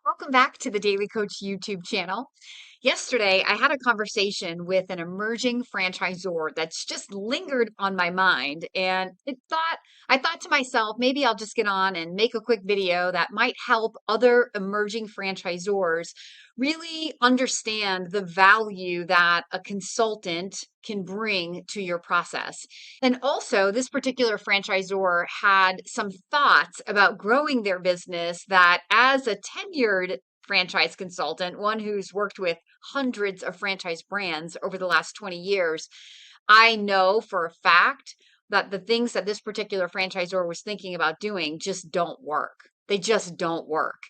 Welcome back to the Daily Coach YouTube channel. Yesterday, I had a conversation with an emerging franchisor that's just lingered on my mind. And I thought to myself, maybe I'll just get on and make a quick video that might help other emerging franchisors really understand the value that a consultant can bring to your process. And also, this particular franchisor had some thoughts about growing their business that, as a tenured franchise consultant, one who's worked with hundreds of franchise brands over the last 20 years, I know for a fact that the things that this particular franchisor was thinking about doing just don't work. They just don't work.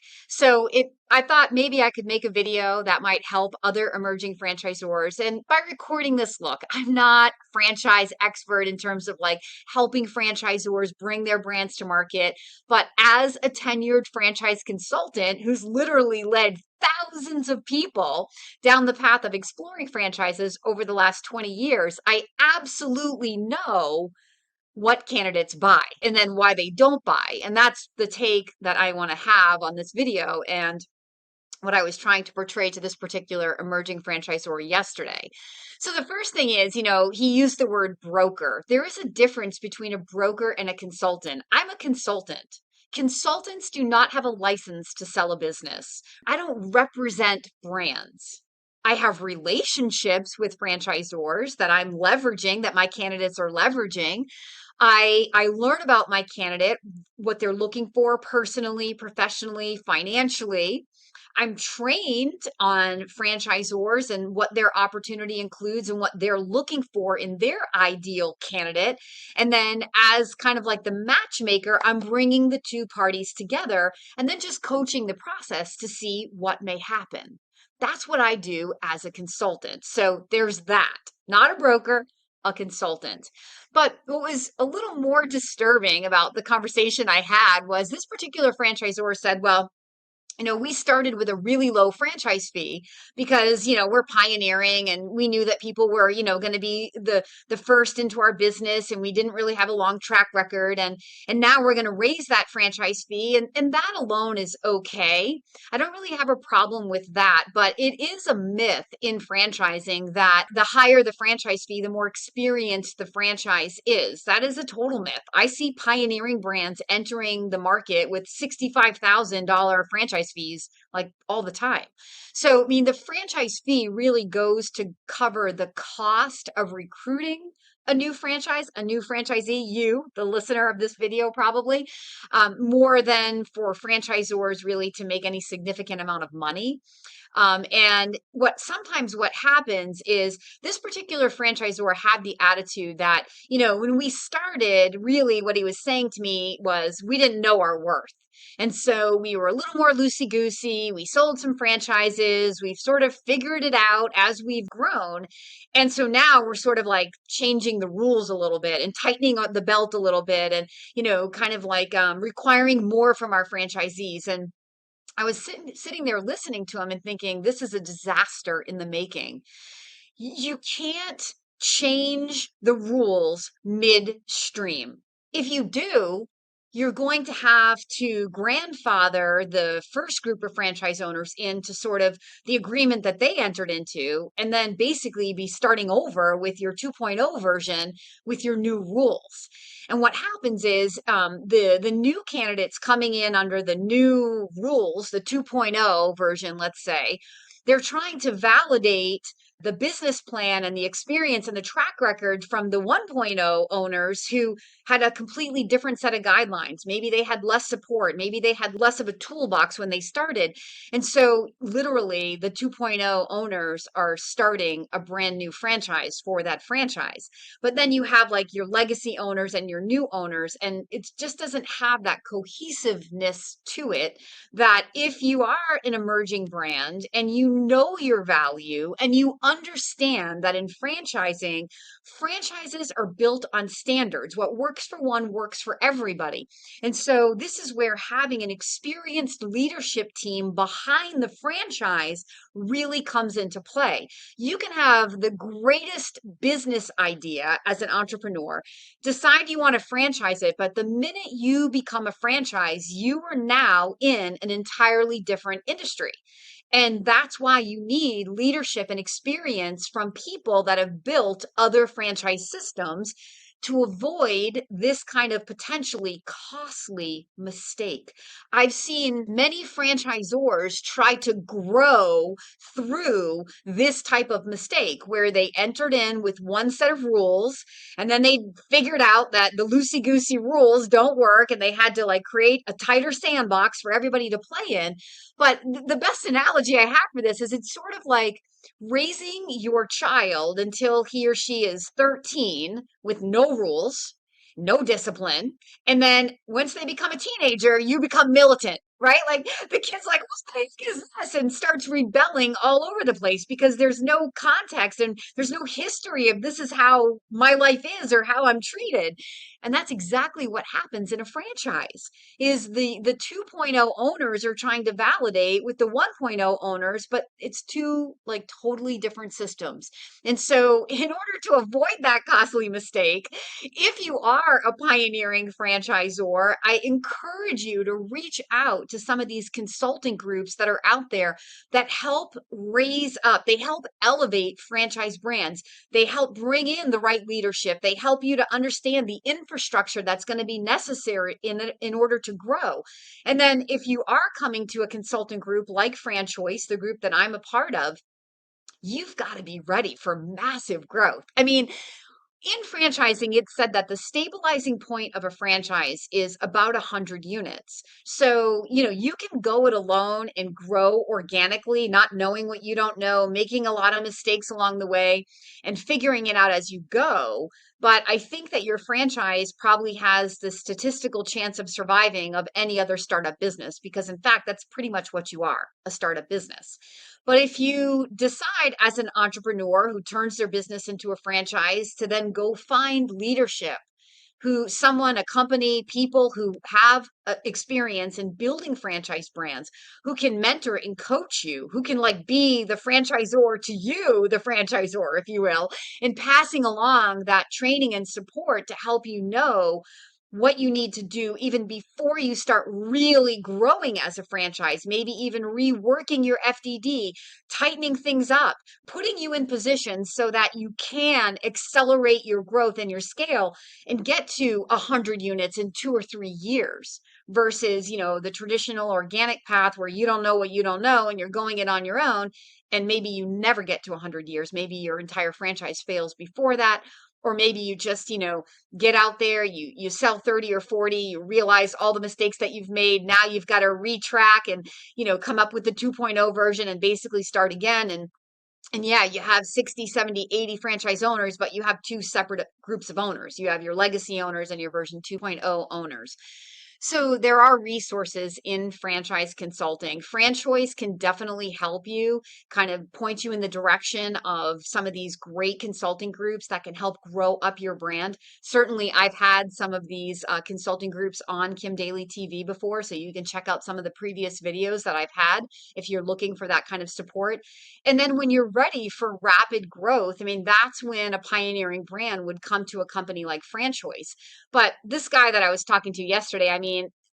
I thought maybe I could make a video that might help other emerging franchisors. And by recording this, look, I'm not franchise expert in terms of like helping franchisors bring their brands to market, but as a tenured franchise consultant who's literally led thousands of people down the path of exploring franchises over the last 20 years, I absolutely know what candidates buy and then why they don't buy. And that's the take that I want to have on this video and what I was trying to portray to this particular emerging franchisor yesterday. So the first thing is, he used the word broker. There is a difference between a broker and a consultant. I'm a consultant. Consultants do not have a license to sell a business. I don't represent brands. I have relationships with franchisors that I'm leveraging, that my candidates are leveraging. I learn about my candidate, what they're looking for personally, professionally, financially. I'm trained on franchisors and what their opportunity includes and what they're looking for in their ideal candidate. And then, as kind of like the matchmaker, I'm bringing the two parties together and then just coaching the process to see what may happen. That's what I do as a consultant. So there's that. Not a broker, a consultant. But what was a little more disturbing about the conversation I had was this particular franchisor said, well, we started with a really low franchise fee because, we're pioneering and we knew that people were, going to be the first into our business and we didn't really have a long track record. And now we're going to raise that franchise fee. And that alone is okay. I don't really have a problem with that, but it is a myth in franchising that the higher the franchise fee, the more experienced the franchise is. That is a total myth. I see pioneering brands entering the market with $65,000 franchise fees like all the time. So, I mean, the franchise fee really goes to cover the cost of recruiting a new franchise, a new franchisee, you, the listener of this video, probably, more than for franchisors really to make any significant amount of money. And what happens is this particular franchisor had the attitude that, when we started, really what he was saying to me was we didn't know our worth. And so we were a little more loosey goosey. We sold some franchises. We've sort of figured it out as we've grown. And so now we're sort of like changing the rules a little bit and tightening the belt a little bit and, kind of like requiring more from our franchisees. And I was sitting there listening to him and thinking, this is a disaster in the making. You can't change the rules midstream. If you do, you're going to have to grandfather the first group of franchise owners into sort of the agreement that they entered into, and then basically be starting over with your 2.0 version with your new rules. And what happens is the new candidates coming in under the new rules, the 2.0 version, let's say, they're trying to validate the business plan and the experience and the track record from the 1.0 owners who had a completely different set of guidelines. Maybe they had less support. Maybe they had less of a toolbox when they started. And so literally the 2.0 owners are starting a brand new franchise for that franchise. But then you have like your legacy owners and your new owners, and it just doesn't have that cohesiveness to it that if you are an emerging brand and you know your value and you understand that in franchising, franchises are built on standards. What works for one works for everybody. And so this is where having an experienced leadership team behind the franchise really comes into play. You can have the greatest business idea as an entrepreneur, decide you want to franchise it, but the minute you become a franchise, you are now in an entirely different industry. And that's why you need leadership and experience from people that have built other franchise systems to avoid this kind of potentially costly mistake. I've seen many franchisors try to grow through this type of mistake where they entered in with one set of rules and then they figured out that the loosey goosey rules don't work and they had to like create a tighter sandbox for everybody to play in. But the best analogy I have for this is it's sort of like raising your child until he or she is 13 with no rules, no discipline. And then once they become a teenager, you become militant, right? Like the kid's like, what is this? And starts rebelling all over the place because there's no context and there's no history of this is how my life is or how I'm treated. And that's exactly what happens in a franchise is the 2.0 owners are trying to validate with the 1.0 owners, but it's two like totally different systems. And so in order to avoid that costly mistake, if you are a pioneering franchisor, I encourage you to reach out to some of these consulting groups that are out there that help raise up, they help elevate franchise brands. They help bring in the right leadership. They help you to understand the infrastructure that's going to be necessary in order to grow. And then if you are coming to a consulting group like FranChoice, the group that I'm a part of, you've got to be ready for massive growth. I mean, in franchising, it's said that the stabilizing point of a franchise is about 100 units. So, you can go it alone and grow organically, not knowing what you don't know, making a lot of mistakes along the way and figuring it out as you go. But I think that your franchise probably has the statistical chance of surviving of any other startup business, because in fact, that's pretty much what you are, a startup business. But if you decide as an entrepreneur who turns their business into a franchise to then go find leadership, a company, people who have experience in building franchise brands, who can mentor and coach you, who can like be the franchisor to you, the franchisor, if you will, and passing along that training and support to help you know what you need to do even before you start really growing as a franchise, maybe even reworking your FDD, tightening things up, putting you in position so that you can accelerate your growth and your scale and get to 100 units in 2 or 3 years versus, the traditional organic path where you don't know what you don't know and you're going it on your own. And maybe you never get to 100 years. Maybe your entire franchise fails before that. Or maybe you just, get out there, you sell 30 or 40, you realize all the mistakes that you've made. Now you've got to retrack and, come up with the 2.0 version and basically start again. And yeah, you have 60, 70, 80 franchise owners, but you have two separate groups of owners. You have your legacy owners and your version 2.0 owners. So there are resources in franchise consulting. FranChoice can definitely help you kind of point you in the direction of some of these great consulting groups that can help grow up your brand. Certainly, I've had some of these consulting groups on Kim Daily TV before, so you can check out some of the previous videos that I've had if you're looking for that kind of support. And then when you're ready for rapid growth, I mean, that's when a pioneering brand would come to a company like FranChoice. But this guy that I was talking to yesterday, I mean,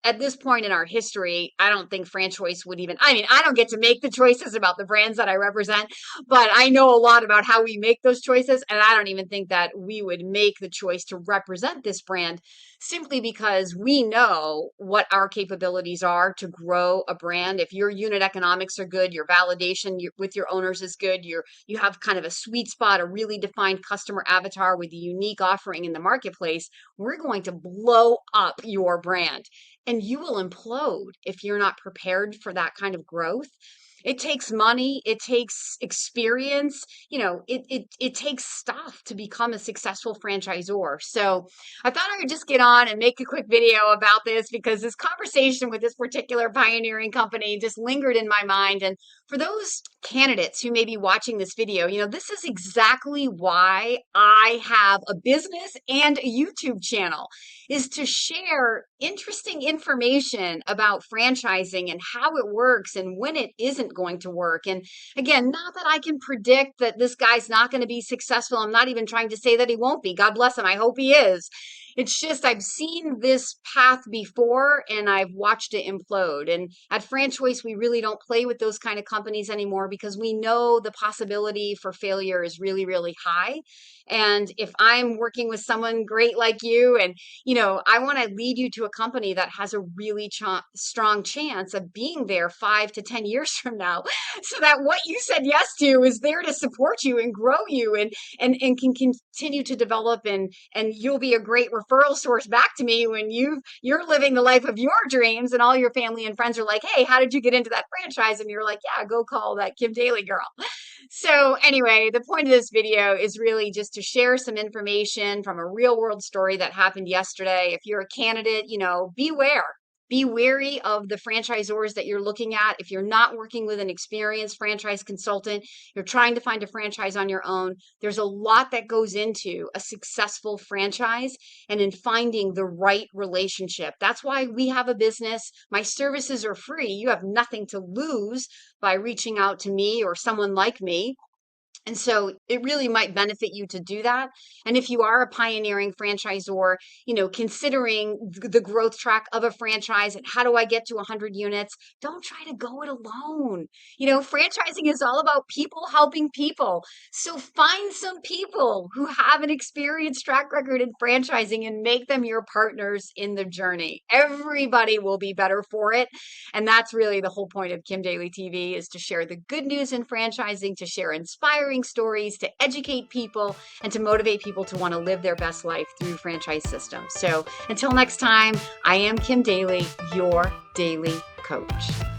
at this point in our history, I don't think FranChoice would even, I mean, I don't get to make the choices about the brands that I represent, but I know a lot about how we make those choices. And I don't even think that we would make the choice to represent this brand simply because we know what our capabilities are to grow a brand. If your unit economics are good, your validation with your owners is good, you have kind of a sweet spot, a really defined customer avatar with a unique offering in the marketplace, we're going to blow up your brand. And you will implode if you're not prepared for that kind of growth. It takes money, it takes experience, it takes stuff to become a successful franchisor. So I thought I would just get on and make a quick video about this because this conversation with this particular pioneering company just lingered in my mind. And for those candidates who may be watching this video, this is exactly why I have a business and a YouTube channel, is to share interesting information about franchising and how it works and when it isn't going to work. And again, not that I can predict that this guy's not going to be successful. I'm not even trying to say that he won't be. God bless him. I hope he is. It's just I've seen this path before and I've watched it implode. And at FranChoice, we really don't play with those kind of companies anymore because we know the possibility for failure is really, really high. And if I'm working with someone great like you, and I want to lead you to a company that has a really strong chance of being there 5 to 10 years from now, so that what you said yes to is there to support you and grow you and can continue to develop, and you'll be a great referral source back to me when you're living the life of your dreams and all your family and friends are like, hey, how did you get into that franchise? And you're like, yeah, go call that Kim Daly girl. So anyway, the point of this video is really just to share some information from a real world story that happened yesterday. If you're a candidate, beware. Be wary of the franchisors that you're looking at. If you're not working with an experienced franchise consultant, you're trying to find a franchise on your own, there's a lot that goes into a successful franchise and in finding the right relationship. That's why we have a business. My services are free. You have nothing to lose by reaching out to me or someone like me. And so it really might benefit you to do that. And if you are a pioneering franchisor, considering the growth track of a franchise and how do I get to 100 units, don't try to go it alone. Franchising is all about people helping people. So find some people who have an experienced track record in franchising and make them your partners in the journey. Everybody will be better for it. And that's really the whole point of Kim Daly TV, is to share the good news in franchising, to share inspiring stories, to educate people, and to motivate people to want to live their best life through franchise systems. So until next time, I am Kim Daly, your daily coach.